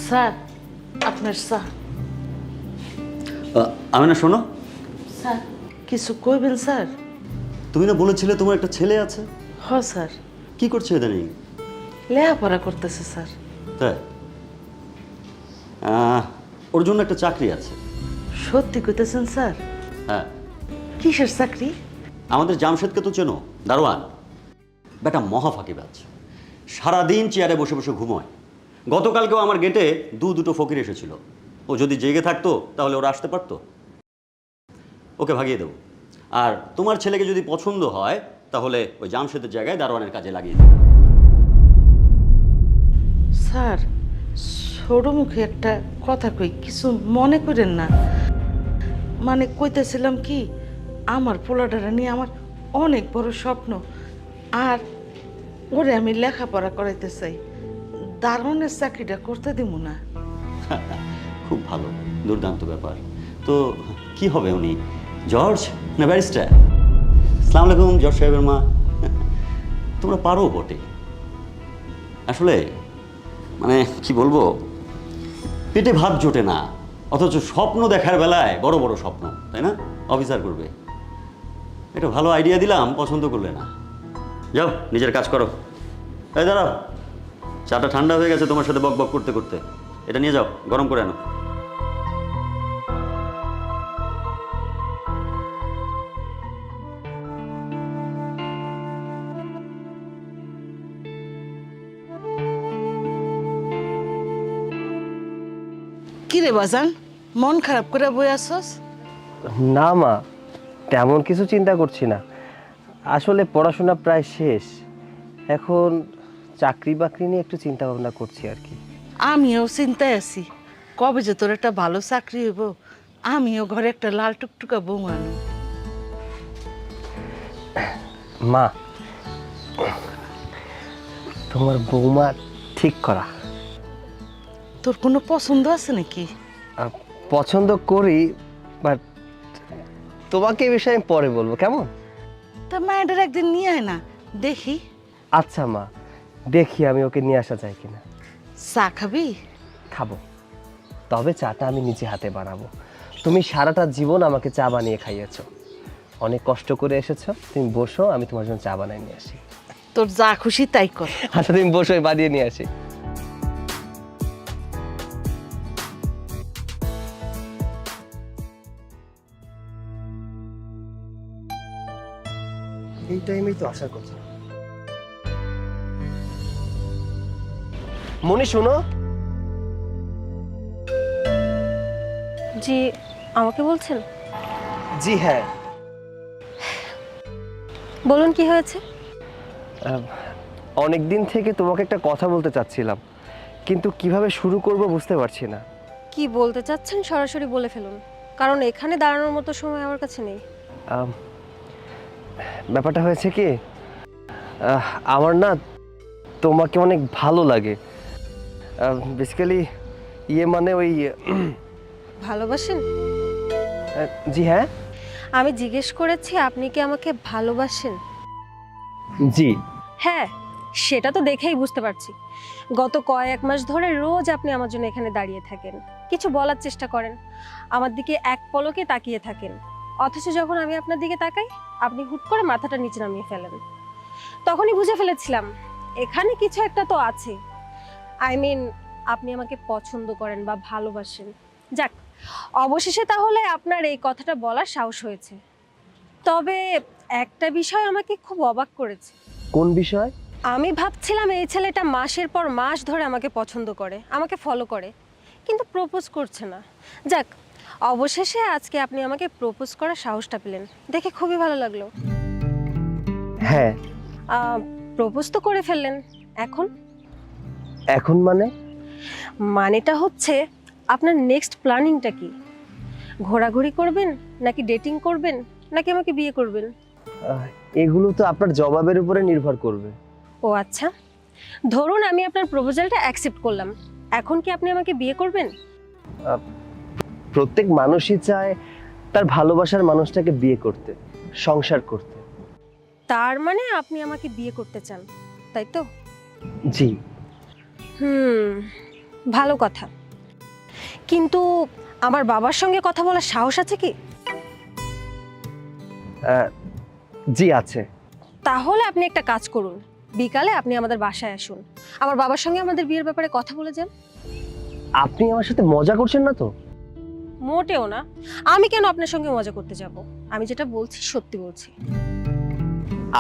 Sir আপনার চা। আমি না, শোনো, স্যার কিছু কইবেন স্যার? তুমি না বলেছিলে তোমার একটা ছেলে আছে? হ স্যার, কি করছে ইদানিং? লেখাপড়া করতেছে স্যার। তাই? ওর জন্য একটা চাকরি আছে। সত্যি কইতেছেন স্যার? হ্যাঁ, কিসের চাকরি? আমাদের জামশেদকে তো চেনো, দারোয়ান। বেটা মহা ফাঁকিবাজ, সারাদিন চেয়ারে বসে বসে ঘুমোয়। গতকালকেও আমার গেটে দুটো ফকির এসেছিল। ও যদি জেগে থাকতো তাহলে ওরা আসতে পারতো। ওকে ভাগিয়ে দেবো। আর তোমার ছেলেকে যদি পছন্দ হয় তাহলে ওই জামশেদের জায়গায় দারোয়ানের কাজে লাগিয়ে দেবো। স্যার ছোট মুখে একটা কথা কই, কিছু মনে করেন না। মানে কইতেছিলাম কি, আমার পোলাটারা নিয়ে আমার অনেক বড় স্বপ্ন। আর ওরে আমি লেখাপড়া করাইতে চাই, দারোয়ানের চাকরিটা করতে দিব না। খুব ভালো, দুর্দান্ত ব্যাপার। তো কি হবে উনি, জর্জ না ব্যারিস্টার? আসসালামু আলাইকুম জর্জ সাহেবের মা। তোমরা পারো বটে, আসলে মানে কি বলবো, পেটে ভাত জোটে না, অথচ স্বপ্ন দেখার বেলায় বড় বড় স্বপ্ন, তাই না? অফিসার করবে। এটা ভালো আইডিয়া দিলাম, পছন্দ করলে না। যাও নিজের কাজ করো। এই দাঁড়াও, চাটা ঠান্ডা হয়ে গেছে তোমার সাথে বক বক করতে করতে। এটা নিয়ে যাও, গরম করে আনো। কি রে বাজান, মন খারাপ করে বই আসছস? না মা, তেমন কিছু চিন্তা করছি না। আসলে পড়াশোনা প্রায় শেষ, এখন চাকরি বাকরি নিয়ে একটু চিন্তা ভাবনা করছি আর কি। আমিও চিন্তায় আছি, কবে যে তোর একটা ভালো চাকরি হইব, আমিও ঘরে একটা লাল টুকটুকা বউ আনো। মা, তোমার বৌমা ঠিক করা। তোর কোনো পছন্দ আছে নাকি? পছন্দ করি, বাট তোমাকে এই বিষয়ে আমি পরে বলবো, কেমন? তা মায়েদের একদিন নিয়ে আয় না, দেখি। আচ্ছা মা, দেখি আমি ওকে নিয়ে আসা যায় কিনা। চা খাবি? খাবো, তবে চাটা আমি নিজে হাতে বানাবো। তুমি সারাটা জীবন আমাকে চা বানিয়ে খাইয়েছো, অনেক কষ্ট করে এসেছো। তুমি বসো, আমি তোমার জন্য চা বানিয়ে নিয়ে আসি। তোর যা খুশি তাই কর। আচ্ছা তুমি বসো, বানিয়ে নিয়ে আসি। এই টাইমেই তো আশা করছি। মনি শোনো। জি, আমাকে বলছেন? জি হ্যাঁ, বলুন কি হয়েছে? অনেক দিন থেকে তোমাকে একটা কথা বলতে চাচ্ছিলাম, কিন্তু কিভাবে শুরু করব বুঝতে পারছি না। কি বলতে চাচ্ছেন সরাসরি বলে ফেলুন, কারণ এখানে দাঁড়ানোর মতো সময় আমার কাছে নেই। আম, ব্যাপারটা হয়েছে কি, আমার না তোমাকে অনেক ভালো লাগে। বেসিক্যালি মানে ওই ভালোবাসেন? জি হ্যাঁ। আমি জিজ্ঞেস করেছি আপনি কি আমাকে ভালোবাসেন? জি হ্যাঁ, সেটা তো দেখেই বুঝতে পারছি। গত কয়েক মাস ধরে রোজ আপনি আমার জন্য এখানে দাঁড়িয়ে থাকেন, কিছু বলার চেষ্টা করেন, আমার দিকে এক পলকে তাকিয়ে থাকেন। অথচ যখন আমি আপনার দিকে তাকাই, আপনি হুট করে মাথাটা নিচে নামিয়ে ফেলেন। তখনই বুঝে ফেলেছিলাম এখানে কিছু একটা তো আছে। আপনি আমাকে পছন্দ করেন বা ভালোবাসেন। যাক, অবশেষে তাহলে আপনার এই কথাটা বলার সাহস হয়েছে। তবে একটা বিষয় আমাকে খুব অবাক করেছে। কোন বিষয়? আমি ভাবছিলাম এই ছেলেটা মাসের পর মাস ধরে আমাকে পছন্দ করে, আমাকে ফলো করে, কিন্তু প্রপোজ করছে না। যাক, অবশেষে আজকে আপনি আমাকে প্রপোজ করার সাহসটা পেলেন, দেখে খুবই ভালো লাগলো। হ্যাঁ। প্রপোজ তো করে ফেললেন, এখন? এখন মানেটা হচ্ছে আপনার নেক্সট প্ল্যানিংটা কি? ঘোরাঘুরি করবেন, নাকি ডেটিং করবেন, নাকি আমাকে বিয়ে করবেন? এগুলো তো আপনার জবাবের উপরে নির্ভর করবে। ও আচ্ছা, ধরুন আমি আপনার প্রপোজালটা অ্যাকসেপ্ট করলাম, এখন কি আপনি আমাকে বিয়ে করবেন? প্রত্যেক মানুষই চায় তার ভালোবাসার মানুষটাকে বিয়ে করতে, সংসার করতে। তার মানে আপনি আমাকে বিয়ে করতে চান, তাই তো? জি। ভালো কথা, কিন্তু আমার বাবার সঙ্গে কথা বলার সাহস আছে কি? জি আছে। তাহলে আপনি একটা কাজ করুন, বিকালে আপনি আমাদের বাসায় আসুন, আমার বাবার সঙ্গে আমাদের বিয়ের ব্যাপারে কথা বলে যান। আপনি আমার সাথে মজা করছেন না তো? মোটেও না। আমি কেন আপনার সঙ্গে মজা করতে যাব? আমি যেটা বলছি সত্যি বলছি।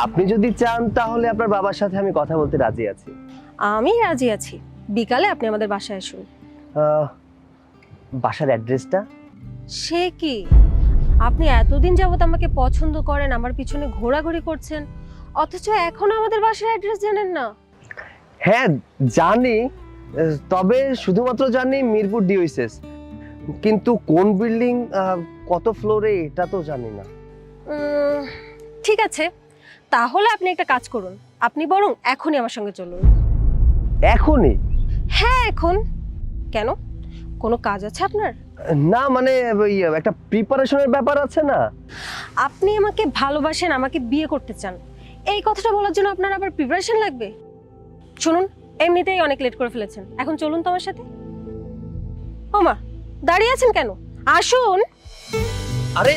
আপনি যদি চান তাহলে আপনার বাবার সাথে আমি কথা বলতে রাজি আছি। আমি রাজি আছি, বিকালে আপনি আমাদের বাসায় আসুন। বাসার অ্যাড্রেসটা? সে কি, আপনি এতদিন যাবত আমাকে পছন্দ করেন, আমার পিছনে ঘোরাঘুরি করছেন, অথচ এখনো আমাদের বাসার অ্যাড্রেস জানেন না? হ্যাঁ জানি, তবে শুধুমাত্র জানি মিরপুর ডিওএসএস, কিন্তু কোন বিল্ডিং কত ফ্লোরে এটা তো জানি না। ঠিক আছে, তাহলে আপনি একটা কাজ করুন, আপনি বরং এখনই আমার সঙ্গে চলুন। এখনই? হ্যাঁ এখন। কেন, কোনো কাজ আছে আপনার? না মানে ওই একটা প্রিপারেশনের ব্যাপার আছে না। আপনি আমাকে ভালোবাসেন, আমাকে বিয়ে করতে চান, এই কথাটা বলার জন্য আপনার আবার প্রিপারেশন লাগবে? শুনুন, এমনিতেই অনেক লেট করে ফেলেছেন, এখন চলুন তো আমার সাথে। ওমা, দাঁড়িয়ে আছেন কেন, আসুন। আরে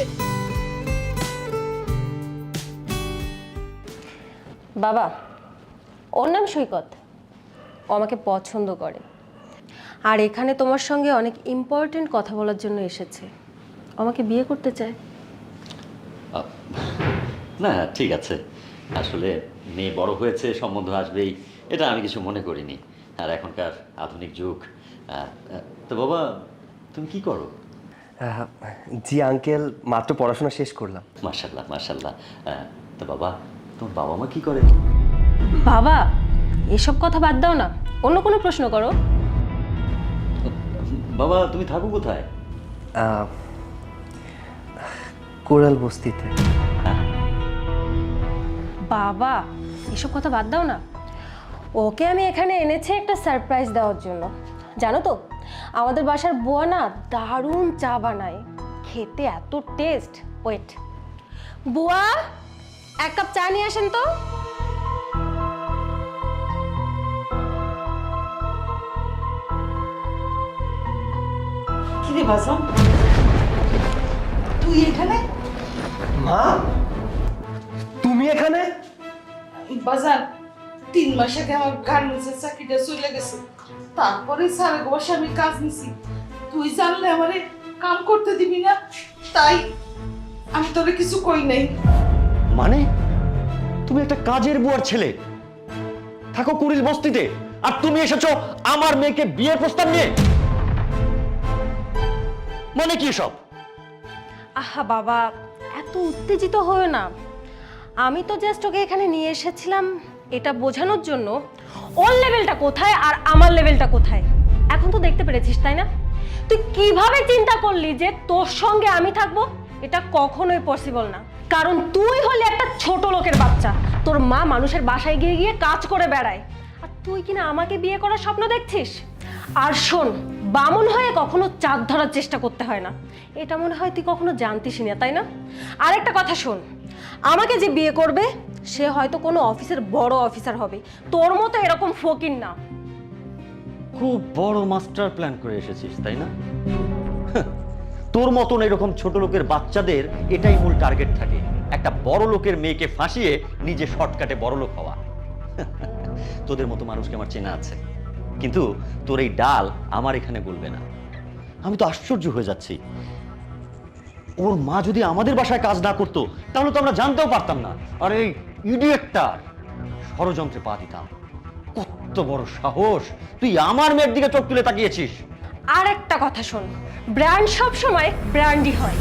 বাবা, ওর নাম সৈকত, ও আমাকে পছন্দ করে, আর এখানে তোমার সঙ্গে অনেক ইম্পর্টেন্ট কথা বলার জন্য এসেছে। ও আমাকে বিয়ে করতে চায়। না ঠিক আছে, আসলে মেয়ে বড় হয়েছে, সম্বন্ধ আসবেই, এটা আমি কিছু মনে করিনি। আর এখনকার আধুনিক যুগ। তো বাবা, তুমি কি করো? জি আঙ্কেল, মাত্র পড়াশোনা শেষ করলাম। মাশাল্লাহ মাশাল্লাহ। তো বাবা, তোমার বাবা মা কি করে? বাবা, এসব কথা বাদ দাও না, অন্য কোনো প্রশ্ন করো। বাবা, তুমি থাকো কোথায়? কোরাল বস্তিতে। বাবা, এসব কথা বাদ দাও না, ওকে আমি এখানে এনেছি একটা সারপ্রাইজ দেওয়ার জন্য। জানো তো, আমাদের বাসার বুয়া না দারুণ চা বানায়, খেতে এত টেস্ট। ওয়েট, বুয়া, এক কাপ চা নিয়ে আসেন তো। কিরে বাজান, তুই এখানে? মা, তুমি এখানে? বাজার 3 মাস আগে আমার গার্মেন্টসের চাকরিটা চলে গেছে, তারপরে সারা বসে আমি কাজ নিছি। তুই জানলে আমারে কাম করতে দিবি না, তাই আমি তোরে কিছু কই নাই। মানে তুমি একটা কাজের বুয়ার ছেলে, থাকো কুড়িল বস্তিতে, আর তুমি এসেছো আমার মেয়েকে বিয়ের প্রস্তাব নিয়ে? মানে কি সব? আহা বাবা, এত উত্তেজিত হও না। আমি তো জাস্ট ওকে এখানে নিয়ে এসেছিলাম এটা বোঝানোর জন্য ওর লেভেলটা কোথায় আর আমার লেভেলটা কোথায়। এখন তো দেখতে পেরেছিস, তাই না? তুই কিভাবে চিন্তা করলি যে তোর সঙ্গে আমি থাকবো? এটা কখনোই পসিবল না, কারণ তুই হলি একটা ছোট লোকের বাচ্চা। তোর মা মানুষের বাসায় গিয়ে গিয়ে কাজ করে বেড়ায়, আর তুই কিনা আমাকে বিয়ে করার স্বপ্ন দেখছিস। আর শোন, বামুন হয়ে কখনো চাঁদ ধরার চেষ্টা করতে হয় না, এটা মনে হয় তুই কখনো জানতিসই না, তাই না? আরেকটা কথা শোন, আমাকে যে বিয়ে করবে সে হয়তো কোনো অফিসের বড় অফিসার হবে, তোর মতো এরকম ফকির না। খুব বড় মাস্টার প্ল্যান করে এসেছিস, তাই না? তোর মতন এরকম ছোট লোকের বাচ্চাদের এটাই মূল টার্গেট থাকে, একটা বড় লোকের মেয়েকে ফাঁসিয়ে নিজে শর্টকাটে বড় লোক হওয়া। তোদের মতো মানুষকে আমার চেনা আছে, কিন্তু তোর এই ডাল আমার এখানে গলবে না। আমি তো আশ্চর্য হয়ে যাচ্ছি, ওর মা যদি আমাদের বাসায় কাজ না করতো তাহলে তো আমরা জানতেও পারতাম না, আর এই ইডিয়েটটার ষড়যন্ত্রে পা দিতাম। কত বড় সাহস, তুই আমার মেয়ের দিকে চোখ তুলে তাকিয়েছিস। আর একটা কথা শোন, ব্র্যান্ড সব সময় ব্র্যান্ডই হয়।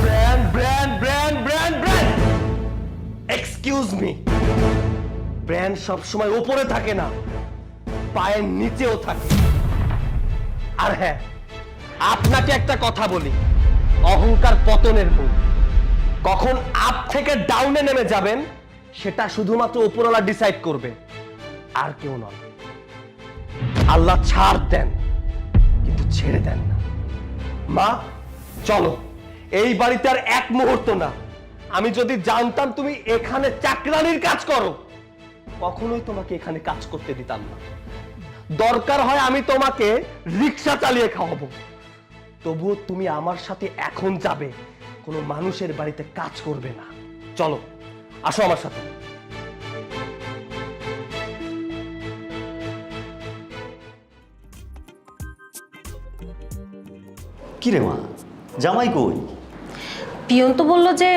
Brand brand brand brand brand, excuse me, brand সব সময় উপরে থাকে না, পায়ের নিচেও থাকে। আর হ্যাঁ, আপনাকে একটা কথা বলি, অহংকার পতনের মূল। কখন আপ থেকে ডাউনে নেমে যাবেন সেটা শুধুমাত্র উপরওয়ালা ডিসাইড করবে, আর কেউ নয়। আল্লাহ ছাড় দেন কিন্তু ছেড়ে দেন না। মা চলো, এই বাড়িতে আর এক মুহূর্ত না। আমি যদি জানতাম তুমি এখানে চাকরানির কাজ করো, কখনোই তোমাকে এখানে কাজ করতে দিতাম না। দরকার হয় আমি তোমাকে রিক্সা চালিয়ে খাওয়াবো, তবুও তুমি আমার সাথে এখন যাবে, কোনো মানুষের বাড়িতে কাজ করবে না। চলো, আসো আমার সাথে। কি রে মা, জামাই কই? পিয়ন তো বললো যে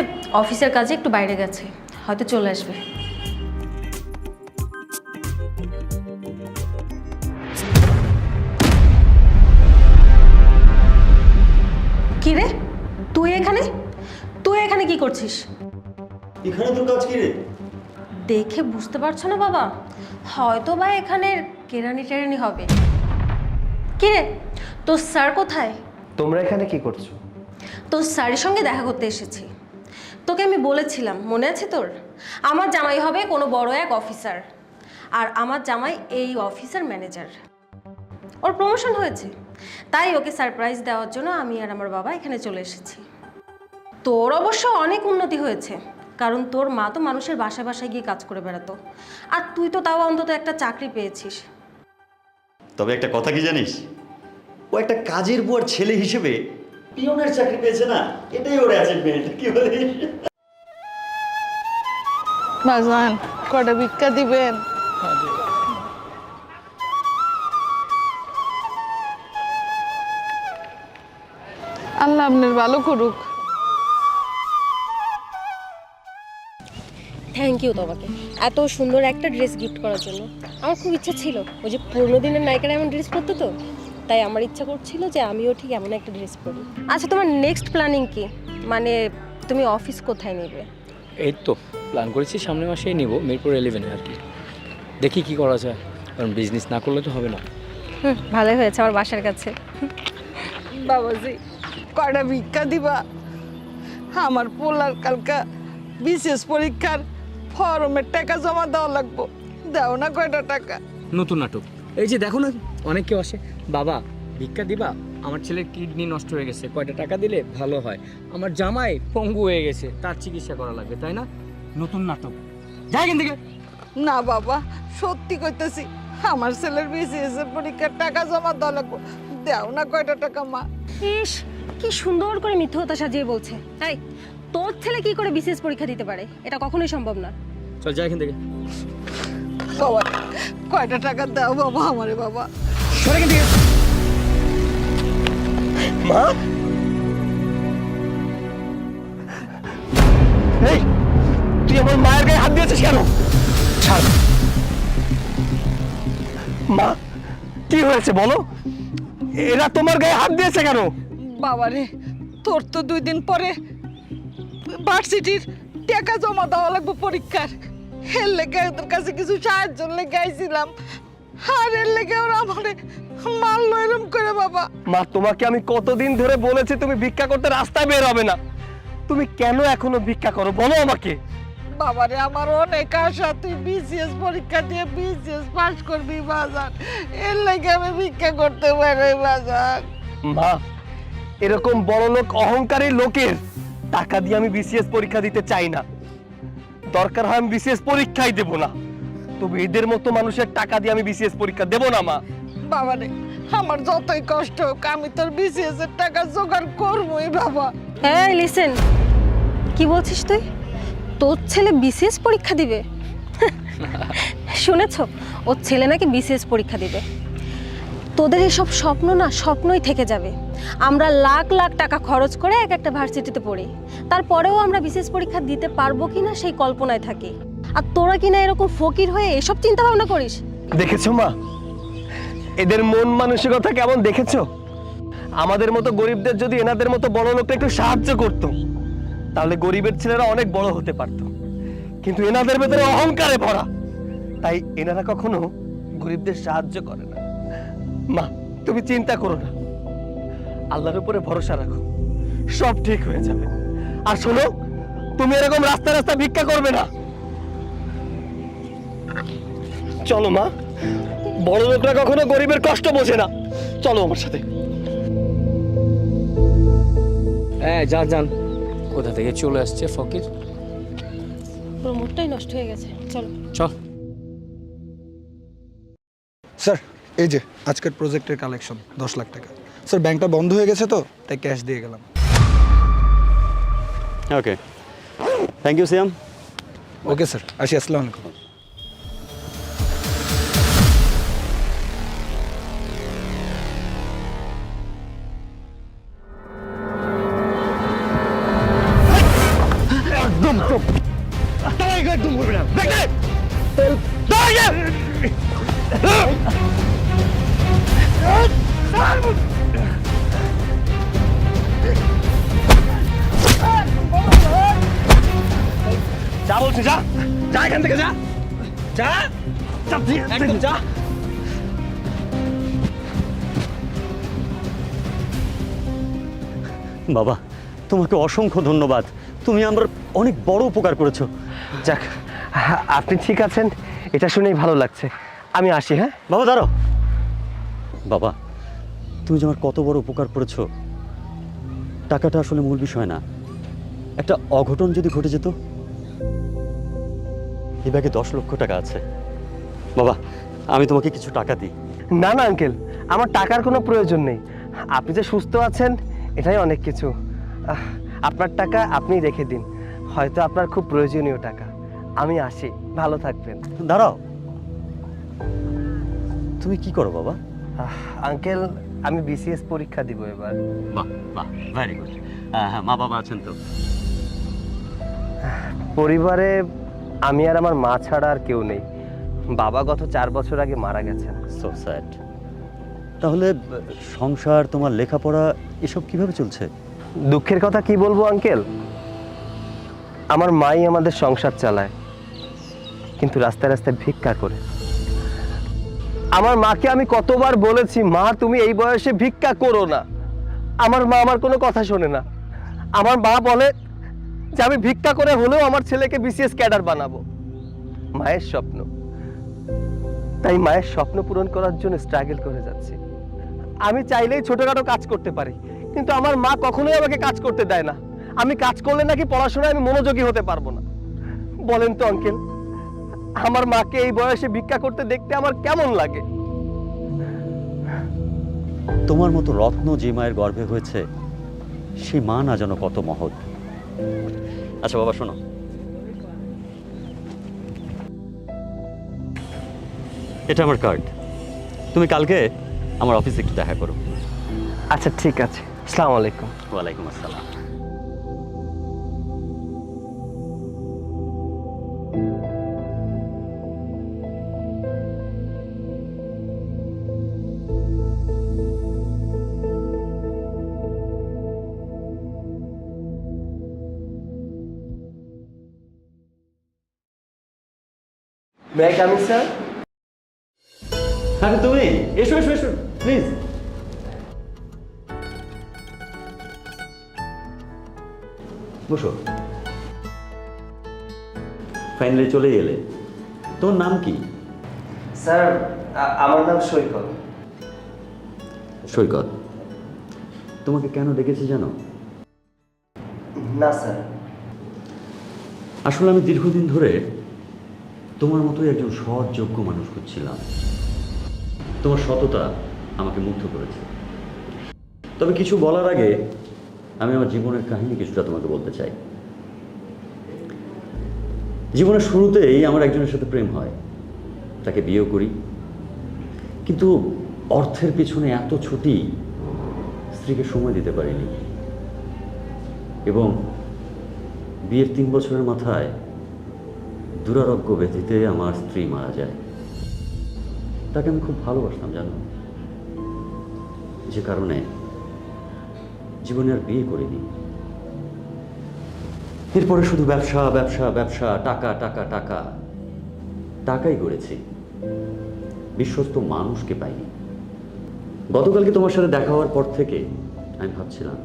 অফিসের কাজে একটু বাইরে গেছে, হয়তো চলে আসবে। কি রে, তুই এখানে কি করছিস? এখানে তোর কাজ কি রে? দেখে বুঝতে পারছো না বাবা? হয়তো বা এখানের কেরানি হবে। কি রে, তোর স্যার কোথায়? তোমরা এখানে কি করছো? তোর স্যারের সঙ্গে দেখা করতে এসেছি। তোকে আমি বলেছিলাম, মনে আছে তোর? আমার জামাই হবে কোনো বড় এক অফিসার, আর আমার জামাই এই অফিসার ম্যানেজার। ওর প্রমোশন হয়েছে, তাই ওকে সারপ্রাইজ দেওয়ার জন্য আমি আর আমার বাবা এখানে চলে এসেছি। তোর অবশ্য অনেক উন্নতি হয়েছে, কারণ তোর মা তো মানুষের বাসায় বাসায় গিয়ে কাজ করে বেড়াতো, আর তুই তো তাও অন্তত একটা চাকরি পেয়েছিস। তবে একটা কথা কি জানিস, ও একটা কাজের বুয়ার ছেলে হিসেবে পিয়নের চাকরি পেয়েছে না, এটাই ওর অ্যাচিভমেন্ট। কি বলিস? বাজান, কটা ভিক্ষা দিবেন? আল্লাহ আপনার ভালো করুক। থ্যাংক ইউ তোমাকে এত সুন্দর একটা ড্রেস গিফট করার জন্য। আমার খুব ইচ্ছা ছিল, ওই যে পুরোনো দিনের নায়িকারা এমন ড্রেস পরতো, তো তাই আমার ইচ্ছা করছিল যে আমিও ঠিক এমন একটা ড্রেস পরি। আচ্ছা, তোমার নেক্সট প্ল্যানিং কি? মানে তুমি অফিস কোথায় নেবে? এই তো প্ল্যান করেছি সামনের মাসেই নিব, মিরপুর 11-এ আর কি। দেখি কি করা যায়, কারণ বিজনেস না করলে তো হবে না। ভালোই হয়েছে, আমার বাসার কাছে। বাবাজি, কটা ভিক্ষা দিবা? আমার পোলার কালকা বিশেষ পরীক্ষার ফর্মের টাকা জমা দেওয়া লাগবো, দাও না কয়টা টাকা? নতুন নাটক, এই যে দেখো না অনেক কেউ আসে, বাবা ভিক্ষা দিবা, আমার ছেলের কিডনি নষ্ট হয়ে গেছে, কয়টা টাকা দিলে ভালো হয়, আমার জামাই পঙ্গু হয়ে গেছে, তার চিকিৎসা করা লাগবে, তাই না? নতুন নাটক, যাই এখান থেকে। না বাবা, সত্যি কইতেছি, আমার ছেলের বিশেষ পরীক্ষার টাকা জমা দেওয়া লাগবো, দাও না কয়টা টাকা মা? ইস, কি সুন্দর করে মিথ্যতা সাজিয়ে বলছে। তাই তোর ছেলে কি করে বিশেষ পরীক্ষা দিতে পারে? এটা কখনোই সম্ভব না। চল যাই এখান থেকে। বাবা, কয়টা টাকা দাও বাবা আমারে বাবা। সরে এখান থেকে। মা, এই তুই আমার মায়ের গায়ে হাত দিয়েছিস কেন? ছাড়। মা, কি হয়েছে বলো? এরা তোমার গায়ে হাত দিয়েছে কেন? বাবারে, তোর তো 2 দিন পরে ভার্সিটির টাকা জমা দেওয়া লাগবে পরীক্ষার, এর লেগে ওদের কাছে কিছু সাহায্য লেগে আইছিলাম, আর এর লেগে ওরা আমারে মারলো এরম করে বাবা। মা, তোমাকে আমি কতদিন ধরে বলেছি তুমি ভিক্ষা করতে রাস্তায় বের হবে না, তুমি কেন এখনো ভিক্ষা করো বলো আমাকে? বাবারে, আমার অনেক আশা তুই বিসিএস পরীক্ষা দিয়ে বিসিএস পাস করবি বাজার, এর লেগে আমি ভিক্ষা করতে পারি বাজার। মা, এরকম বড়লোক অহংকারী লোকের টাকা দিয়ে আমি বিসিএস পরীক্ষা দিতে চাই না। দরকার হয় আমি বিসিএস পরীক্ষাই দেব না, তবে এদের মতো মানুষের টাকা দিয়ে আমি বিসিএস পরীক্ষা দেব না। মা বাবারে, আমার যতই কষ্ট হোক আমি তোর বিসিএস এর টাকা জোগাড় করবোই বাবা। এই লিসেন, কি বলছিস তুই? তোর ছেলে বিশেষ পরীক্ষা দিবে? শুনেছ, ওর ছেলে নাকি বিশেষ পরীক্ষা দিবে। তোদের এসব স্বপ্ন না স্বপ্নই থেকে যাবে। আমরা লাখ লাখ টাকা খরচ করে এক একটা ভার্সিটিতে পড়ি, তারপরেও আমরা বিশেষ পরীক্ষা দিতে পারবো কিনা সেই কল্পনায় থাকি। আর তোরা কিনা এরকম ফকির হয়ে এসব চিন্তা ভাবনা করিস? দেখেছো মা, এদের মন মানসিকতা কেমন দেখেছো? আমাদের মতো গরিবদের যদি এনাদের মতো বড় লোকটা একটু সাহায্য করত, তাহলে গরিবের ছেলেরা অনেক বড় হতে পারত। কিন্তু এনাদের ভেতরে অহংকারে ভরা, তাই এনারা কখনো গরিবদের সাহায্য করে না। মা, তুমি চিন্তা করো না, আল্লাহর উপরে ভরসা রাখো, সব ঠিক হয়ে যাবে। আর শোনো, তুমি এরকম রাস্তা রাস্তা ভিক্ষা করবে না। চলো মা, বড় লোকরা কখনো গরিবের কষ্ট বোঝে না, চলো আমার সাথে। হ্যাঁ যান যান, কোথা থেকে চলে আসছে ফকির। পুরো মুডটাই নষ্ট হয়ে গেছে। চলো চল। স্যার, এই যে আজকের প্রজেক্টের কালেকশন 10 লাখ টাকা। স্যার ব্যাংকটা বন্ধ হয়ে গেছে তো তাই ক্যাশ দিয়ে গেলাম। Okay, thank you Siam. Okay sir, আসি। আসসালামু আলাইকুম। একদম চুপ, একদম করবে না। যা বলছি, যা যা এখান থেকে, যা যা একদম যা। বাবা, তোমাকে অসংখ্য ধন্যবাদ। তুমি আমার অনেক বড় উপকার করেছো। যাক, আপনি ঠিক আছেন এটা শুনেই ভালো লাগছে। আমি আসি। হ্যাঁ বাবা দাঁড়াও। বাবা, তুমি যে আমার কত বড় উপকার করেছো, টাকাটা আসলে মূল বিষয় না। একটা অঘটন যদি ঘটে যেত। এই ব্যাগে 10 লক্ষ টাকা আছে। বাবা, আমি তোমাকে কিছু টাকা দিই। না না আঙ্কেল, আমার টাকার কোনো প্রয়োজন নেই। আপনি যে সুস্থ আছেন এটাই অনেক কিছু। আপনার টাকা আপনিই রেখে দিন, হয়তো আপনার খুব প্রয়োজনীয় টাকা। আমি আসি, ভালো থাকবেন। দাঁড়াও, তুমি কি করো বাবা? আঙ্কেল, আমি বিসিএস পরীক্ষা দিব এবার। বাহ বাহ, ভেরি গুড। হ্যাঁ, মা বাবা আছেন তো? পরিবারে আমি আর আমার মা ছাড়া আর কেউ নেই। বাবা গত 4 বছর আগে মারা গেছেন। So sad. তাহলে সংসার, তোমার লেখাপড়া এসব কিভাবে চলছে? দুঃখের কথা কি বলবো আঙ্কেল, আমার মাই আমাদের সংসার চালায়, কিন্তু রাস্তায় রাস্তায় ভিক্ষা করে। আমার মাকে আমি কতবার বলেছি, মা তুমি এই বয়সে ভিক্ষা করো না। আমার মা আমার কোনো কথা শোনে না। আমার মা বলে যে আমি ভিক্ষা করে হলেও আমার ছেলেকে বিসিএস ক্যাডার বানাবো। মায়ের স্বপ্ন, তাই মায়ের স্বপ্ন পূরণ করার জন্য স্ট্রাগল করে যাচ্ছি। আমি চাইলেই ছোটখাটো কাজ করতে পারি, কিন্তু আমার মা কখনোই আমাকে কাজ করতে দেয় না। আমি কাজ করলে নাকি পড়াশোনায় আমি মনোযোগী হতে পারবো না। বলেন তো আঙ্কেল, আমার মাকে এই বয়সে ভিক্ষা করতে দেখতে আমার কেমন লাগে? তোমার মতো রত্ন যে মায়ের গর্ভে হয়েছে, সেই মা না যেন কত মহৎ। আচ্ছা বাবা শোনো, এটা আমার কার্ড। তুমি কালকে আমার অফিসে একটু দেখা করো। আচ্ছা ঠিক আছে, আসসালামু আলাইকুম। ওয়ালাইকুম আসসালাম। May I come in sir? হ্যাঁ তুমি এসো এসো এসো প্লিজ। বসো। ফাইনালি চলে এলে। তোমার নাম কি? স্যার আমার নাম সৈকত। সৈকত। তোমাকে কেন ডেকেছি জানো? না স্যার। আসলে আমি দীর্ঘদিন ধরে তোমার মতোই একজন সৎ যোগ্য মানুষ খুঁজছিলাম। তোমার সততা আমাকে মুগ্ধ করেছে। তবে কিছু বলার আগে আমি আমার জীবনের কাহিনী কিছুটা তোমাকে বলতে চাই। জীবনের শুরুতেই আমার একজনের সাথে প্রেম হয়, তাকে বিয়েও করি। কিন্তু অর্থের পিছনে এত ছুটি, স্ত্রীকে সময় দিতে পারিনি। এবং বিয়ের 3 বছরের মাথায় দুরারোগ্য ব্যাধিতে আমার স্ত্রী মারা যায়। তাকে আমি খুব ভালোবাসতাম জানো, যে কারণে জীবনে আর বিয়ে করিনি। এরপরে শুধু ব্যবসা ব্যবসা ব্যবসা, টাকা টাকা টাকা, টাকাই গড়েছি, বিশ্বস্ত মানুষকে পাইনি। গতকালকে তোমার সাথে দেখা হওয়ার পর থেকে আমি ভাবছিলাম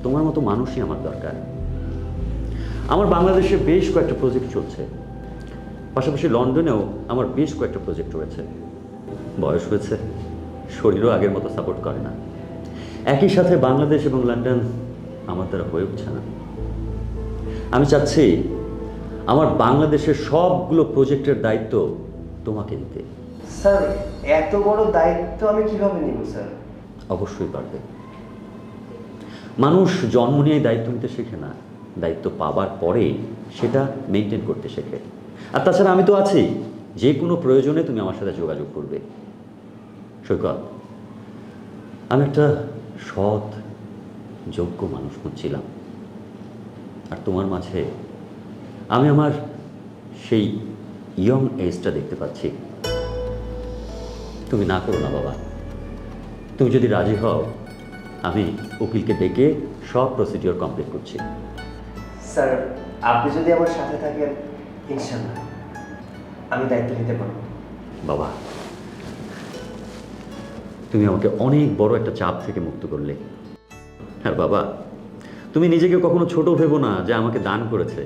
তোমার মতো মানুষই আমার দরকার। আমার বাংলাদেশে বেশ কয়েকটা প্রজেক্ট চলছে, পাশাপাশি লন্ডনেও আমার বেশ কয়েকটা প্রজেক্ট রয়েছে। বয়স হয়েছে, শরীরও আগের মতো সাপোর্ট করে না। একই সাথে বাংলাদেশ এবং লন্ডন আমার দ্বারা হয়ে উঠছে না। আমি চাচ্ছি আমার বাংলাদেশের সবগুলো প্রজেক্টের দায়িত্ব তোমাকে দিতে। স্যার এত বড় দায়িত্ব আমি কিভাবে নিব স্যার? অবশ্যই পারবে। মানুষ জন্ম নিয়ে দায়িত্ব নিতে শেখে না, দায়িত্ব পাবার পরে সেটা মেনটেন করতে শেখে। আর তাছাড়া আমি তো আছি, যে কোনো প্রয়োজনে তুমি আমার সাথে যোগাযোগ করবে। সৈকত, আমি একটা সৎ যোগ্য মানুষ খুঁজছিলাম, আর তোমার মাঝে আমি আমার সেই ইয়ং এজটা দেখতে পাচ্ছি। তুমি না করো না বাবা, তুমি যদি রাজি হও আমি উকিলকে ডেকে সব প্রসিডিওর কমপ্লিট করছি। স্যার আপনি যদি আমার সাথে থাকেন ইনশাআল্লাহ আমি দায়িত্ব নিতে পারবো। বাবা, তুমি আমাকে অনেক বড় একটা চাপ থেকে মুক্ত করলে। আর বাবা, তুমি নিজেকে কখনো ছোট ভেবো না যে আমাকে দান করেছে।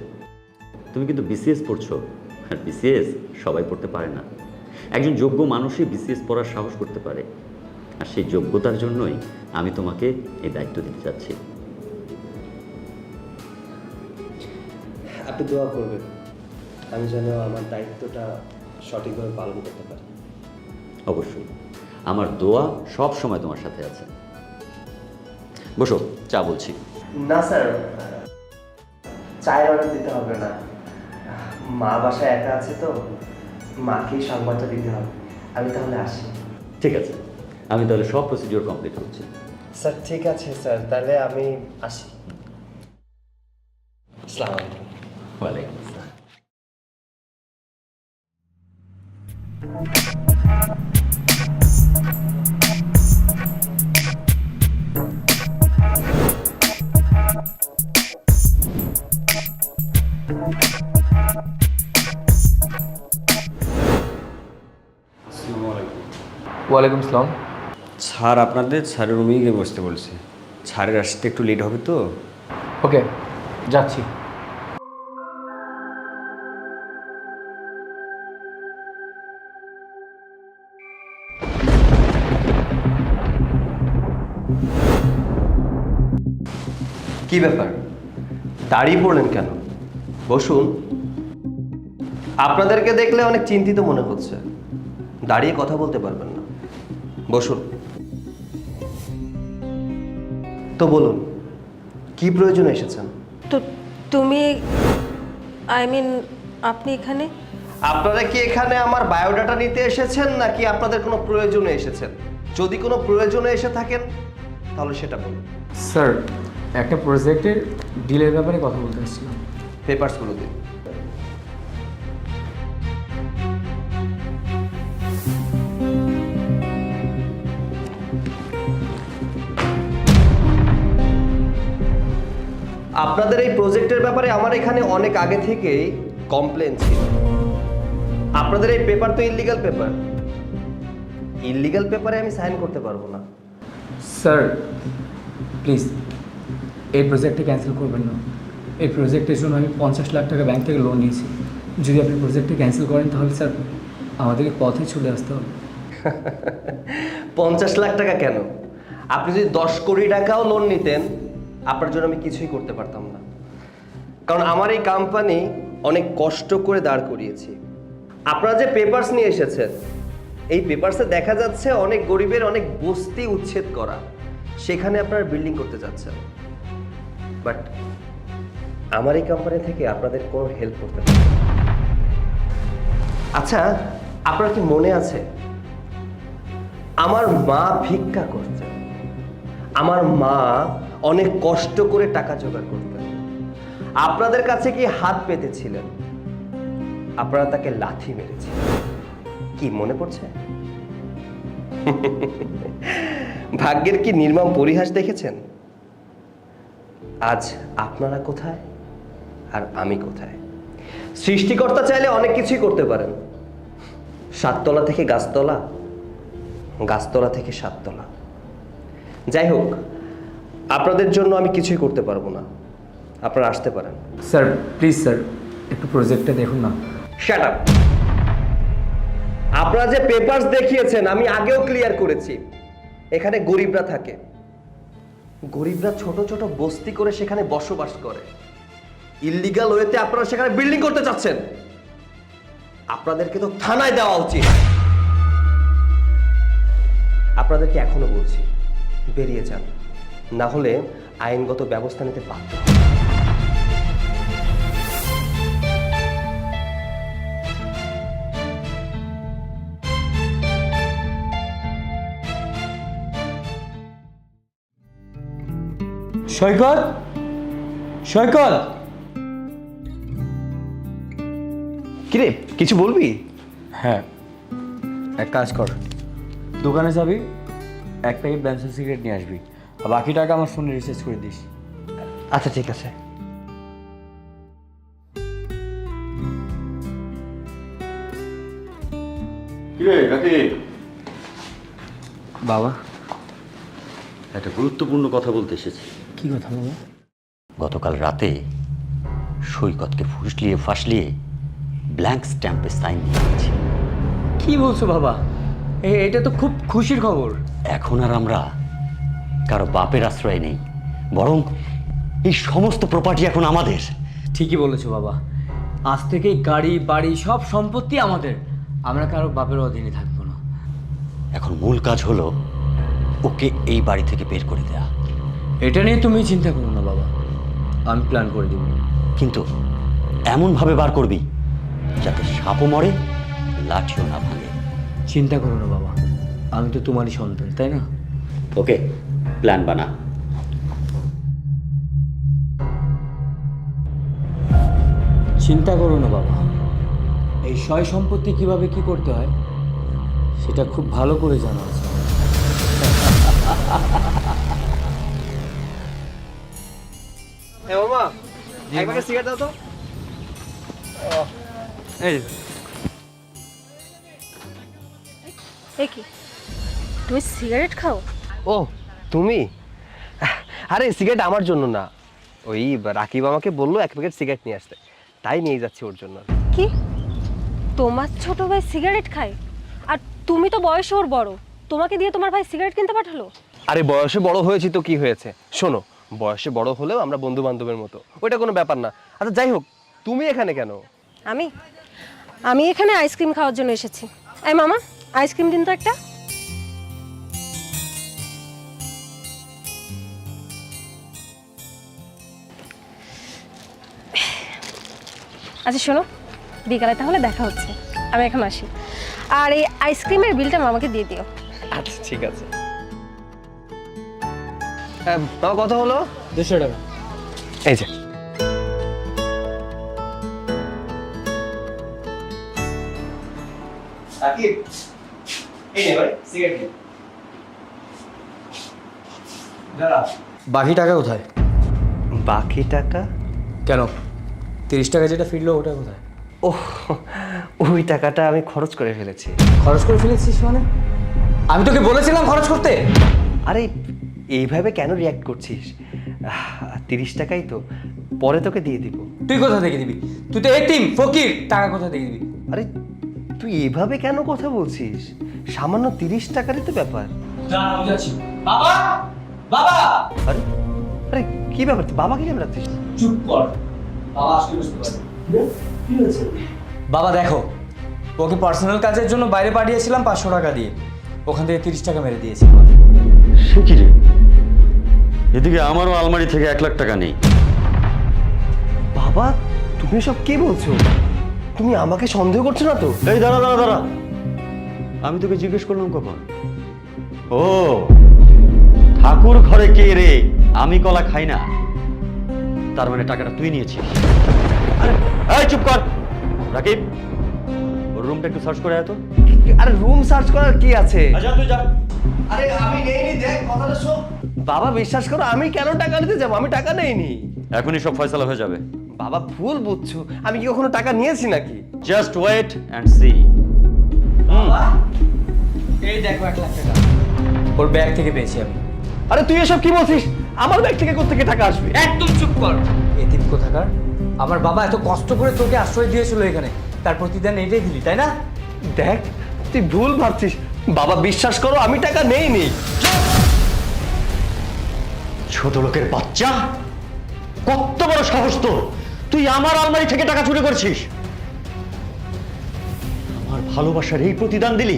তুমি কিন্তু বিসিএস পড়ছো, আর বিসিএস সবাই পড়তে পারে না। একজন যোগ্য মানুষই বিসিএস পড়ার সাহস করতে পারে, আর সেই যোগ্যতার জন্যই আমি তোমাকে এই দায়িত্ব দিতে চাচ্ছি। আপনি দোয়া করবেন আমি যেন আমার দায়িত্বটা সঠিকভাবে পালন করতে পারি। অবশ্যই, আমার দোয়া সব সময় তোমার সাথে আছে। বসো, চা বলছি। না স্যার, চায়ের অর্ডার দিতে হবে না। মা বাসায় একা আছে তো, মাকেই সংবাদটা দিতে হবে। আমি তাহলে আসি। ঠিক আছে, আমি তাহলে সব প্রসিডিওর কমপ্লিট করছি। স্যার ঠিক আছে স্যার, তাহলে আমি আসি। আসসালামু আলাইকুম। ওয়ালাইকুম আসসালাম। ওয়ালাইকুম আসসালাম। স্যার আপনাদের স্যারের রুমেই গিয়ে বসতে বলছে। স্যারের আসতে একটু লেট হবে তো। ওকে, যাচ্ছি। কি ব্যাপার, দাঁড়িয়ে পড়লেন কেন? বসুন। আপনাদেরকে দেখলে অনেক চিন্তিত মনে হচ্ছে, দাঁড়িয়ে কথা বলতে পারবেন না। বসুন। তো বলুন, কি প্রয়োজনে এসেছেন? তো তুমি আপনি এখানে? আপনারা কি এখানে আমার বায়োডাটা নিতে এসেছেন নাকি আপনাদের কোনো প্রয়োজনে এসেছেন? যদি কোনো প্রয়োজনে এসে থাকেন তাহলে সেটা বলুন। স্যার, একটা প্রজেক্টের ডিলের ব্যাপারে কথা বলতে এসেছিলাম। পেপারসগুলো দিন। আপনাদের এই প্রজেক্টের ব্যাপারে আমার এখানে অনেক আগে থেকেই কমপ্লেন ছিল। আপনাদের এই পেপার তো ইল্লিগাল পেপার। ইল্লিগাল পেপারে আমি সাইন করতে পারবো না। স্যার প্লিজ এই প্রজেক্টটা ক্যান্সেল করবেন না। এই প্রজেক্টের জন্য আমি 50 লাখ টাকা ব্যাংক থেকে লোন নিয়েছি। যদি আপনি প্রজেক্টটা ক্যান্সেল করেন তাহলে স্যার আমাদেরকে পথে চলে আসতে হবে। 50 লাখ টাকা কেন? আপনি যদি 10 কোটি টাকাও লোন নিতেন আপনার জন্য আমি কিছুই করতে পারতাম না। কারণ আমার এই কোম্পানি অনেক কষ্ট করে দাঁড় করিয়েছি। আপনারা যে পেপারস নিয়ে এসেছেন, এই পেপারসে দেখা যাচ্ছে অনেক গরিবের অনেক বস্তি উচ্ছেদ করা, সেখানে আপনারা বিল্ডিং করতে যাচ্ছেন। বাট আমার এই কোম্পানি থেকে আপনাদের কোনো হেল্প করতে পারবে না। আচ্ছা, আপনার কি মনে আছে আমার মা ভিক্ষা করতেন? আমার মা অনেক কষ্ট করে টাকা জোগাড় করতেন। আপনাদের কাছে কি হাত পেতেছিলেন, আপনারা তাকে লাথি মেরেছিলেন। কি মনে পড়ছে? ভাগ্যের কি নির্মম পরিহাস দেখেছেন? আজ আপনারা কোথায় আর আমি কোথায়? সৃষ্টিকর্তা চাইলে অনেক কিছুই করতে পারেন। 7 তলা থেকে গাছতলা, গাছতলা থেকে 7 তলা। যাই হোক, আপনাদের জন্য আমি কিছুই করতে পারবো না। আপনারা আসতে পারেন। স্যার প্লিজ স্যার, একটু প্রজেক্টটা দেখুন না। Shut up. আপনারা যে পেপারস দেখিয়েছেন আমি আগেও ক্লিয়ার করেছি, এখানে গরিবরা থাকে। গরিবরা ছোট ছোট বস্তি করে সেখানে বসবাস করে। ইল্লিগাল ওয়েতে আপনারা সেখানে বিল্ডিং করতে চাচ্ছেন। আপনাদেরকে তো থানায় দেওয়া উচিত। আপনাদেরকে এখনো বলছি, বেরিয়ে যান, না হলে আইনগত ব্যবস্থা নিতে বাধ্য হব। সৈকত, সৈকত, কিরে, কিছু বলবি? হ্যাঁ, এক কাজ কর, দোকানে যাবি, এক প্যাকেট ব্যানসন সিগারেট নিয়ে আসবি, আর বাকি টাকা আমার ফোনে রিচার্জ করে দিস। আচ্ছা ঠিক আছে। কিরে রাকিব, বাবা, একটা গুরুত্বপূর্ণ কথা বলতে এসেছি। কি কথা বাবা? গতকাল রাতে সৈকতকে ফাঁসলিয়ে ব্ল্যাঙ্ক স্ট্যাম্পে সাইন দিয়েছি। কি বলছো বাবা? এটা তো খুব খুশির খবর। এখন আর আমরা কারো বাপের আশ্রয় নেই, বরং এই সমস্ত প্রপার্টি এখন আমাদের। ঠিকই বলেছো বাবা, আজ থেকে গাড়ি বাড়ি সব সম্পত্তি আমাদের, আমরা কারো বাপের অধীনে থাকবো না। এখন মূল কাজ হলো ওকে এই বাড়ি থেকে বের করে দেয়া। এটা নিয়ে তুমি চিন্তা করো না বাবা, আমি প্ল্যান করে দেবো। কিন্তু এমনভাবে বার করবি যাতে সাপও মরে, লাঠিও না ভাঙে। চিন্তা করো না বাবা, আমি তো তোমারই সন্তান, তাই না? ওকে, প্ল্যান বানা। চিন্তা করো না বাবা, এই সয় সম্পত্তি কিভাবে কি করতে হয় সেটা খুব ভালো করে জানা আছে। মামা, এক প্যাকেট সিগারেট দাও তো। এই এ কি, তুমি সিগারেট খাও? ও তুমি? আরে সিগারেট আমার জন্য না, ওই রাকিব আমাকে বললো এক প্যাকেট সিগারেট নিয়ে আসতে, তাই নিয়ে যাচ্ছি ওর জন্য। কি, তোমার ছোট ভাই সিগারেট খায়? আর তুমি তো বয়সে ওর বড়, তোমাকে দিয়ে তোমার ভাই সিগারেট কিনতে পাঠালো? আরে বয়সে বড় হয়েছি তো কি হয়েছে, শোনো, বয়সে বড় হলেও আমরা বন্ধু বান্ধবের মতো, ওইটা কোনো ব্যাপার না। আচ্ছা যাই হোক, তুমি এখানে কেন? আমি আমি এখানে আইসক্রিম খাওয়ার জন্য এসেছি। এই মামা, আইসক্রিম দিন তো একটা। আচ্ছা শোনো, বিকালে তাহলে দেখা হচ্ছে, আমি এখন আসি। আর এই আইসক্রিমের বিলটা মামাকে দিয়ে দিও। আচ্ছা ঠিক আছে। বাবা কত হলো? 200 টাকা। এই যে। রাকিব, এই নে ভাই সিগারেট নে। দাঁড়া। বাকি টাকা কোথায়? বাকি টাকা? কেন, 30 টাকা যেটা ফিরলো ওটা কোথায়? ওহ, ওই টাকাটা আমি খরচ করে ফেলেছি। খরচ করে ফেলেছিস মানে? আমি তোকে বলেছিলাম খরচ করতে। আরে এইভাবে কেন রিয়াক্ট করছিস? 30 টাকাই তো, পরে তোকে দিয়ে দিব। তুই কোথা থেকে দিবি? তুই তো এতিম ফকির, টাকা কোথা থেকে দিবি? আরে তুই এইভাবে কেন কথা বলছিস? সামান্য 30 টাকারই তো ব্যাপার। বাবা, বাবা, আরে আরে কি ব্যাপার, তুই বাবাকে কেন রাখছিস? চুপ কর, বাবা আসলে বুঝতে পারে। বাবা দেখো, ওকে পার্সোনাল কাজের জন্য বাইরে পাঠিয়েছিলাম 500 টাকা দিয়ে, ওখান থেকে 30 টাকা মেরে দিয়েছি। সে কি রে, এদিকে আমারও আলমারি থেকে 1 লাখ টাকা নেই। বাবা তুমি সব কি বলছো? তুমি আমাকে সন্দেহ করছো না তো? এই দাঁড়া দাঁড়া দাঁড়া, আমি তোকে জিজ্ঞেস করলাম কখন? ও, ঠাকুর ঘরে কে রে, আমি কলা খাই না, তার মানে টাকাটা তুই নিয়েছিস। আরে এই চুপ কর রাকিব, ওর রুমটা একটু সার্চ করে আয় তো। আরে রুম সার্চ করার কি আছে? আচ্ছা তুই যা। আরে আমি নেইনি, দেখ কথাটা শোন। বাবা বিশ্বাস করো, আমি কেন টাকা নিতে যাবো? আমি টাকা নেইনি। এখনই সব ফয়সালা হয়ে যাবে। বাবা ভুল বুঝছো, আমি কি কখনো টাকা নিয়েছি নাকি? Just wait and see. এই দেখো 1 লাখ টাকা ওর ব্যাগ থেকে পেয়েছি আমি। আরে তুই এসব কি বলছিস? আমার ব্যাগ থেকে কোত্থেকে টাকা আসবে? একদম চুপ কর, এতিম কোথাকার। আমার বাবা এত কষ্ট করে তোকে আশ্রয় দিয়েছিল এখানে, তার প্রতিদান এটাই দিলি, তাই না? দেখ তুই ভুল ভাবছিস, বাবা বিশ্বাস করো আমি টাকা নেইনি। ছোট লোকের বাচ্চা, কত বড় সাহস তোর! তুই আমার আলমারি থেকে টাকা চুরি করছিস, আমার ভালোবাসার এই প্রতিদান দিলি?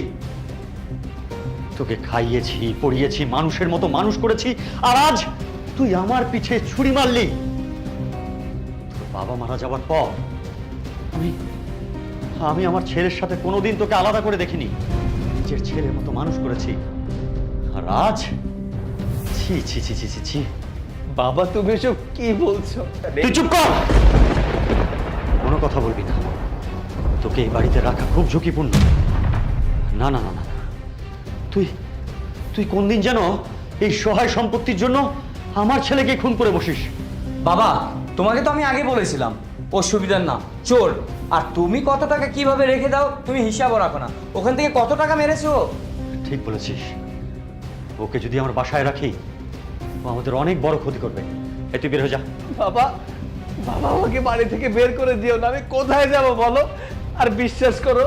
তোকে খাইয়েছি, পড়িয়েছি, মানুষের মতো মানুষ করেছি, আর আজ তুই আমার পিঠে ছুরি মারলি। তোর বাবা মারা যাওয়ার পর আমি আমি আমার ছেলের সাথে কোনোদিন তোকে আলাদা করে দেখিনি, নিজের ছেলের মতো মানুষ করেছি। আর আজ ছি ছি ছি ছি ছি ছি। বাবা তুমি এসব কি বলছো? তুই চুপ কর, কোনো কথা বলবি না। তোকে এই বাড়িতে রাখা খুব ঝুঁকিপূর্ণ। না না না না, তুই তুই কোন দিন যেন এই সহায় সম্পত্তির জন্য আমার ছেলেকে খুন করে বসিস। বাবা, তোমাকে তো আমি আগে বলেছিলাম ও সুবিধার না, চোর। আর তুমি কত টাকা কিভাবে রেখে দাও তুমি হিসাবও রাখো না। ওখান থেকে কত টাকা মেরেছো? ঠিক বলেছিস, ওকে যদি আমার বাসায় রাখি ও আমাদের অনেক বড় ক্ষতি করবে। এই তুই বের হয়ে যা। বাবা, বাবা আমাকে বাড়ি থেকে বের করে দিও না, আমি কোথায় যাব বলো? আর বিশ্বাস করো,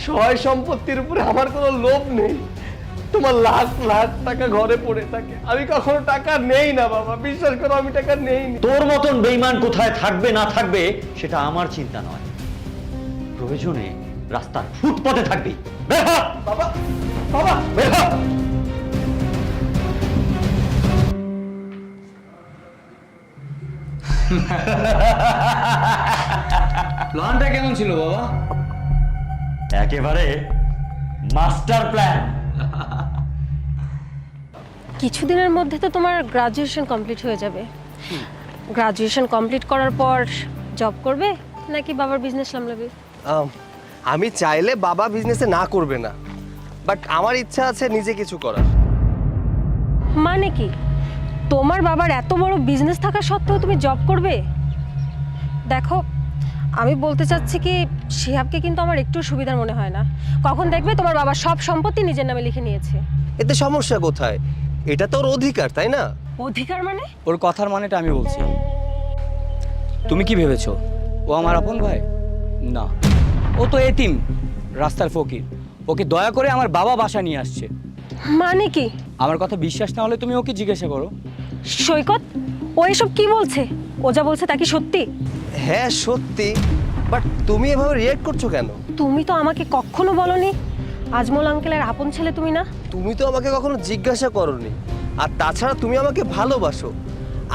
সহায় সম্পত্তির উপরে আমার কোনো লোভ নেই। তোমার লাখ লাখ টাকা ঘরে পড়ে থাকে, আমি কখনো টাকা নেই না বাবা, বিশ্বাস করো আমি টাকা নেই। তোর মতন বেঈমান কোথায় থাকবে না থাকবে সেটা আমার চিন্তা নয়, প্রয়োজনে রাস্তার ফুটপথে থাকবি। বের হ! বাবা, বাবা, বের হ! প্ল্যানটা কেমন ছিল বাবা? একেবারে মাস্টার প্ল্যান। কিছুদিনের মধ্যে তো তোমার গ্রাজুয়েশন কমপ্লিট হয়ে যাবে। গ্রাজুয়েশন কমপ্লিট করার পর জব করবে নাকি বাবার বিজনেস সামলাবে? আমি চাইলে বাবা বিজনেসে না করবে না, বাট আমার ইচ্ছা আছে নিজে কিছু করার। মানে কি, তোমার বাবার এত বড় বিজনেস থাকা সত্ত্বেও তুমি জব করবে? দেখো, আমি বলতে চাচ্ছি কি, শিহাবকে কিন্তু আমার একটু সুবিধার মনে হয় না। কখন দেখবে তোমার বাবা সব সম্পত্তি নিজের নামে লিখে নিয়েছে। এতে সমস্যা কোথায়? এটা তো ওর অধিকার, তাই না? অধিকার মানে? ওর কথার মানেটা আমি বলছি। তুমি কি ভেবেছো ও আমার আপন ভাই? না, ও তো এতিম, রাস্তার ফকির। ওকে দয়া করে আমার বাবা বাসা নিয়ে আসছে। মানে কি? আমার কথা বিশ্বাস না হলে তুমি ওকে জিজ্ঞাসা করো। সৈকত, ও এসব কি বলছে? ও যা বলছে তা কি সত্যি? হ্যাঁ সত্যি, বাট তুমি এভাবে রিয়েক্ট করছো কেন? তুমি তো আমাকে কখনো বলনি আজমল আঙ্কেলের আপন ছেলে তুমি না। তুমি তো আমাকে কখনো জিজ্ঞাসা করোনি, আর তাছাড়া তুমি আমাকে ভালোবাসো।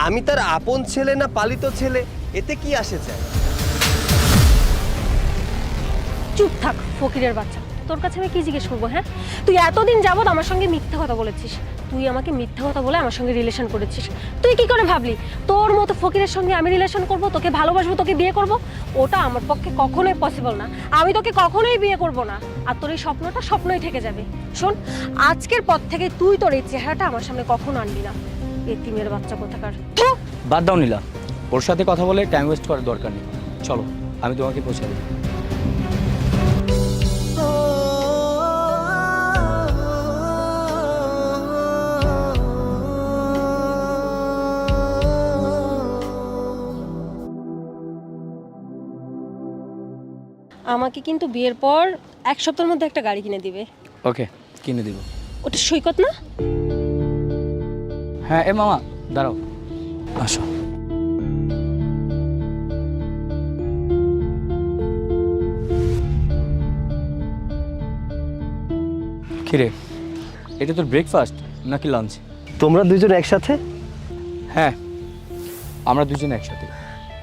আমি তার আপন ছেলে না পালিত ছেলে, এতে কি আসে যায়? চুপ থাক ফকিরের বাচ্চা, তোর কাছে আমি কি জিজ্ঞেস করবো? হ্যাঁ, তুই এতদিন যাবত আমার সঙ্গে মিথ্যা কথা বলেছিস। তুই আমাকে মিথ্যা কথা বলে আমার সঙ্গে রিলেশন করেছিস। তুই কি করে ভাবলি তোর মতো ফকিরের সঙ্গে আমি রিলেশন করব, তোকে ভালোবাসবো, তোকে বিয়ে করব? ওটা আমার পক্ষে কখনোই পসিবল না। আমি তোকে কখনোই বিয়ে করব না, আর তোর এই স্বপ্নটা স্বপ্নই থেকে যাবে। শোন, আজকের পর থেকে তুই তোর এই চেহারাটা আমার সামনে কখনো আনবি না, এতিমের বাচ্চা কোথাকার। বাদ দাও নীলা, ওর সাথে কথা বলে টাইম ওয়েস্ট করার দরকার নেই। চলো, আমি তোমাকে পৌঁছে দেবো। আমাকে কিন্তু বিয়ের পর 1 সপ্তাহের মধ্যে একটা গাড়ি কিনে দিবে। ওকে, কিনে দিব। ওটা সৈকত না? হ্যাঁ, এ মামা দাঁড়াও, আসো। কিরে, এটা তোর ব্রেকফাস্ট নাকি লাঞ্চ? তোমরা দুজন একসাথে? হ্যাঁ, আমরা দুজন একসাথে।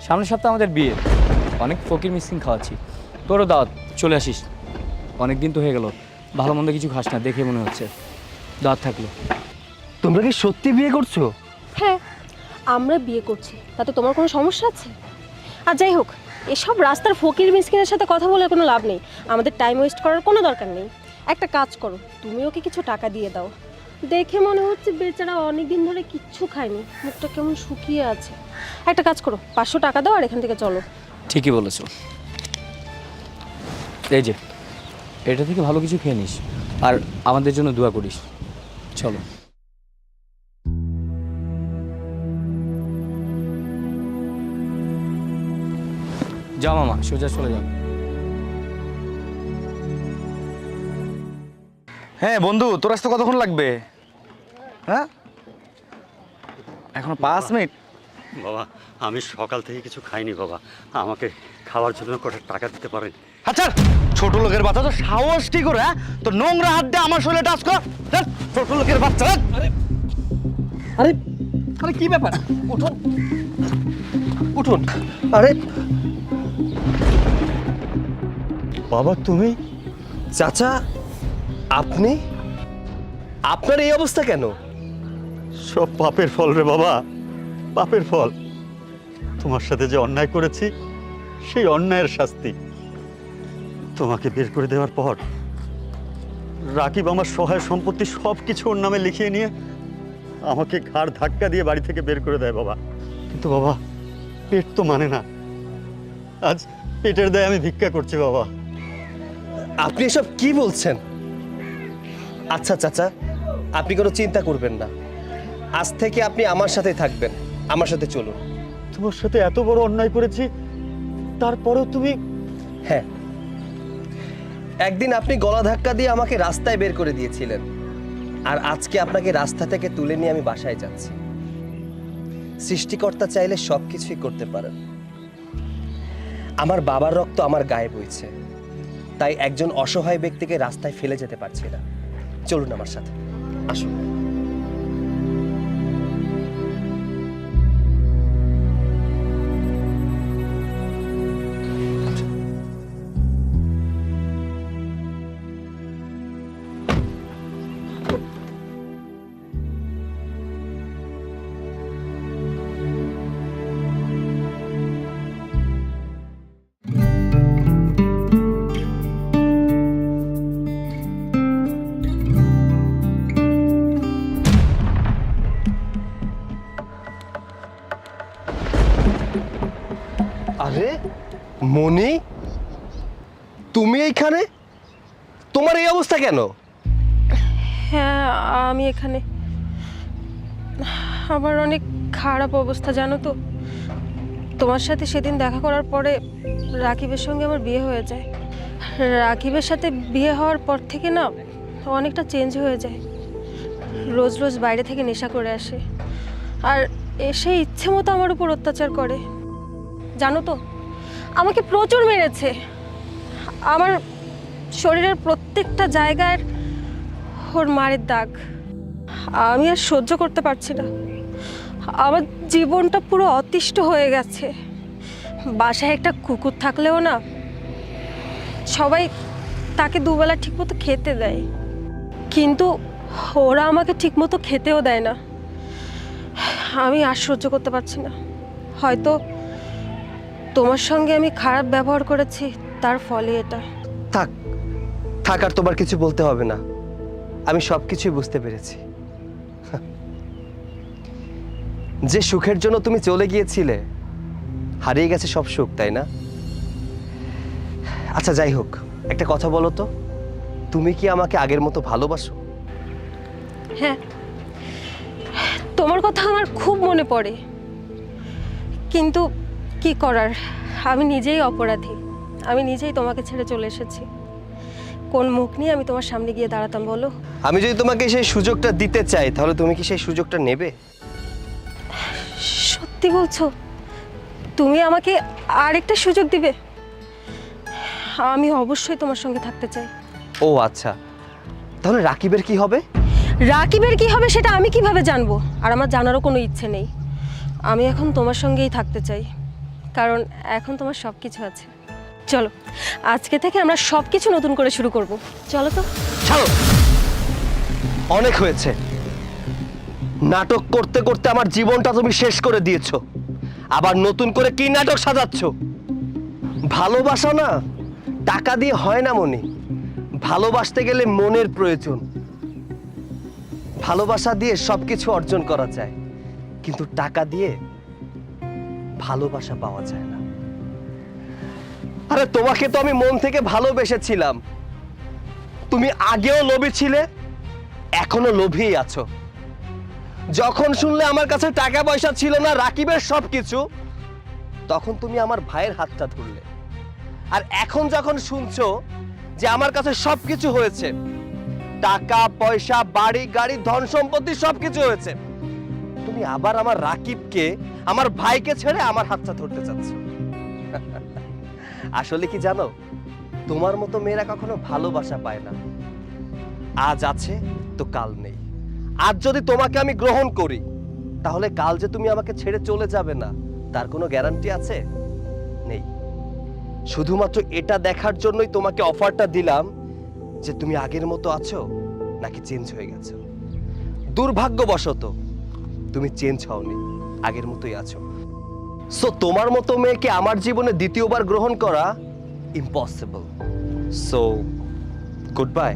সামনের সপ্তাহে আমাদের বিয়ে, অনেক ফকির মিসকিন খাওয়াচ্ছি। তোরও দাওয়াত, চলে আসিস। অনেক দিন তো হয়ে গেল, ভালো মন্দ কিছু খাস না দেখে মনে হচ্ছে। দাওয়াত থাকলো। তোমরা কি সত্যি বিয়ে করছো? হ্যাঁ, আমরা বিয়ে করছি, তাতে তোমার কোনো সমস্যা আছে? আর যাই হোক, এসব রাস্তার ফকির মিসকিনের সাথে কথা বলে কোনো লাভ নেই। আমাদের টাইম ওয়েস্ট করার কোনো দরকার নেই। একটা কাজ করো, তুমি ওকে কিছু টাকা দিয়ে দাও। দেখে মনে হচ্ছে বেচারা অনেক দিন ধরে কিচ্ছু খায়নি, মুখটা কেমন শুকিয়ে আছে। একটা কাজ করো, 500 টাকা দাও আর এখান থেকে চলো। ঠিকই বলেছো। এই যে, এটা থেকে ভালো কিছু খেয়ে নিস, আর আমাদের জন্য দোয়া করিস। চলো। যাও মামা, সোজা চলে যাও। হ্যাঁ বন্ধু, তোর আসতে কতক্ষণ লাগবে? হ্যাঁ, এখনো 5 মিনিট। বাবা, আমি সকাল থেকে কিছু খাইনি বাবা, আমাকে খাওয়ার জন্য কটা টাকা দিতে পারেন? আচ্ছা ছোট লোকের বাচ্চা তো সাহস কি করে, হ্যাঁ? তো নোংরা হাত দিয়ে আমার শরীরে টাচ কর। ধ্যাৎ, ছোট লোকের বাচ্চা। ধ্যাৎ। আরে আরে কি ব্যাপার? উঠুন উঠুন। আরে বাবা তুমি? চাচা, আপনি? আপনার এই অবস্থা কেন? সব পাপের ফল রে বাবা, পাপের ফল। তোমার সাথে যে অন্যায় করেছি সেই অন্যায়ের শাস্তি। তোমাকে বের করে দেওয়ার পর রাকিব আমার সহায় সম্পত্তি সব কিছু ওর নামে লিখিয়ে নিয়ে আমাকে ঘাড় ধাক্কা দিয়ে বাড়ি থেকে বের করে দেয় বাবা। কিন্তু বাবা পেট তো মানে না, আজ পেটের দায়ে আমি ভিক্ষা করছি বাবা। আপনি এসব কি বলছেন? আচ্ছা চাচা, আপনি কোনো চিন্তা করবেন না, আজ থেকে আপনি আমার সাথে থাকবেন। আমার সাথে চলুন। তোমার সাথে এত বড় অন্যায় করেছি, তারপরেও তুমি? হ্যাঁ, একদিন আপনি গলা ধাক্কা দিয়ে আমাকে রাস্তায় বের করে দিয়েছিলেন, আর আজকে আপনাকে রাস্তা থেকে তুলে নিয়ে আমি বাসায় যাচ্ছি। সৃষ্টিকর্তা চাইলে সব কিছুই করতে পারেন। আমার বাবার রক্ত আমার গায়ে বইছে, তাই একজন অসহায় ব্যক্তিকে রাস্তায় ফেলে যেতে পারছি না। চলুন আমার সাথে, আসুন। আরে মনি, তুমি এইখানে? তোমার এই অবস্থা কেন? হ্যাঁ, আমি এখানে। আমার অনেক খারাপ অবস্থা জানো তো। তোমার সাথে সেদিন দেখা করার পরে রাকিবের সঙ্গে আমার বিয়ে হয়ে যায়। রাকিবের সাথে বিয়ে হওয়ার পর থেকে না অনেকটা চেঞ্জ হয়ে যায়। রোজ রোজ বাইরে থেকে নেশা করে আসে, আর এসে ইচ্ছে মতো আমার উপর অত্যাচার করে। জানো তো, আমাকে প্রচুর মেরেছে। আমার শরীরের প্রত্যেকটা জায়গায় ওর মারের দাগ। আমি আর সহ্য করতে পারছি না। আমার জীবনটা পুরো অতিষ্ঠ হয়ে গেছে। বাসায় একটা কুকুর থাকলেও না, সবাই তাকে দুবেলা ঠিকমতো খেতে দেয়, কিন্তু ওরা আমাকে ঠিকমতো খেতেও দেয় না। আমি আর সহ্য করতে পারছি না। হয়তো তোমার সঙ্গে আমি খারাপ ব্যবহার করেছি, তার ফলে এটা। থাক থাক, আর তোমার কিছু বলতে হবে না। আমি সব কিছুই বুঝতে পেরেছি। যে সুখের জন্য তুমি চলে গিয়েছিলে, হারিয়ে গেছে সব সুখ, তাই না? আচ্ছা যাই হোক, একটা কথা বলো তো, তুমি কি আমাকে আগের মতো ভালোবাসো? হ্যাঁ, তোমার কথা আমার খুব মনে পড়ে, কিন্তু কি করার, আমি নিজেই অপরাধী। আমি নিজেই তোমাকে ছেড়ে চলে এসেছি। কোন মুখ নিয়ে আমি তোমার সামনে গিয়ে দাঁড়াতাম বলো? আমি যদি তোমাকে সেই সুযোগটা দিতে চাই, তাহলে তুমি কি সেই সুযোগটা নেবে? সত্যি বলছো? তুমি আমাকে আরেকটা সুযোগ দিবে? আমি অবশ্যই তোমার সঙ্গে থাকতে চাই। ও আচ্ছা, তাহলে রাকিবের কি হবে? রাকিবের কি হবে সেটা আমি কিভাবে জানবো? আর আমার জানারও কোনো ইচ্ছে নেই। আমি এখন তোমার সঙ্গেই থাকতে চাই, কারণ এখন তোমার সব কিছু আছে। চলো, আজকে থেকে আমরা সব কিছু নতুন করে শুরু করব। চলো তো। ছাড়ো, অনেক হয়েছে। নাটক করতে করতে আমার জীবনটা তুমি শেষ করে দিয়েছো। আবার নতুন করে কি নাটক সাজাচ্ছ? ভালোবাসা না টাকা দিয়ে হয় না মনি। ভালোবাসতে গেলে মনের প্রয়োজন। ভালোবাসা দিয়ে সবকিছু অর্জন করা যায়, কিন্তু টাকা দিয়ে ভালোবাসা পাওয়া যায় না। আরে তোমাকে তো আমি মন থেকে ভালোবেসেছিলাম। তুমি আগেও লোভী ছিলে, এখনো লোভীই আছো। যখন শুনলে আমার কাছে টাকা পয়সা ছিল না, রাকিবের সবকিছু, তখন তুমি আমার ভাইয়ের হাতটা ধরলে। আর এখন যখন শুনছো যে আমার কাছে সবকিছু হয়েছে, টাকা পয়সা, বাড়ি গাড়ি, ধন সম্পত্তি সবকিছু হয়েছে, তুমি আবার আমার রাকিবকে, আমার ভাইকে ছেড়ে আমার হাতটা ধরতে চাচ্ছ। আসলে কি জানো, তোমার মতো মেয়েরা কখনো ভালোবাসা পায় না। আজ আছে তো কাল নেই। আজ যদি তোমাকে আমি গ্রহণ করি, তাহলে কাল যে তুমি আমাকে ছেড়ে চলে যাবে না তার কোনো গ্যারান্টি আছে? নেই। শুধুমাত্র এটা দেখার জন্যই তোমাকে অফারটা দিলাম যে তুমি আগের মতো আছো নাকি চেঞ্জ হয়ে গেছো। দুর্ভাগ্যবশত তুমি চেঞ্জ হওনি, আগের মতোই আছো। সো তোমার মতো মেয়েকে আমার জীবনে দ্বিতীয়বার গ্রহণ করা ইম্পসিবল। So good bye.